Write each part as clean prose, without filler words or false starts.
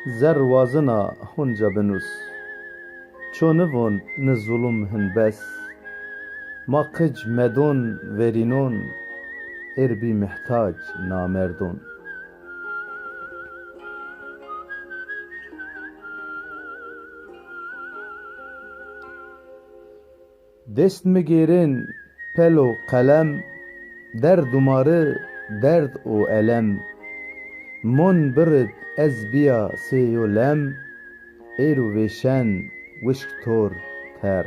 زر وازنا هنجا بنوس چونوون نظلم هن بس ما قج مدون ورینون اربی محتاج نامردون دست مگیرین پل و قلم در دماره درد و الم من برد از بیا سی و لم ایرو ویشن وشک تور تر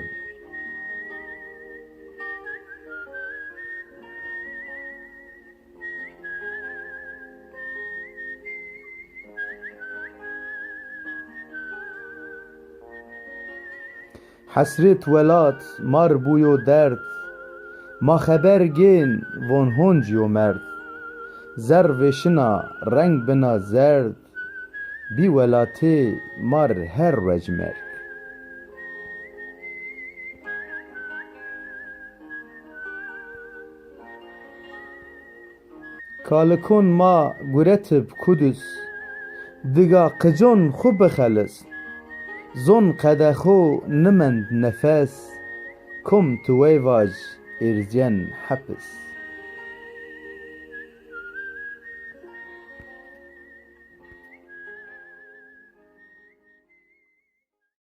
حسرت ولات مار بوی و درد ما خبر گین وان هنجی و مرد زر وشنا رنگ بنا زرد بی ولاتی مار هر وجمر کالکون ما گورتب کدس دگا قجون خوب بخلص زون قدخو نمند نفس کم تو ویواج ارزین حبس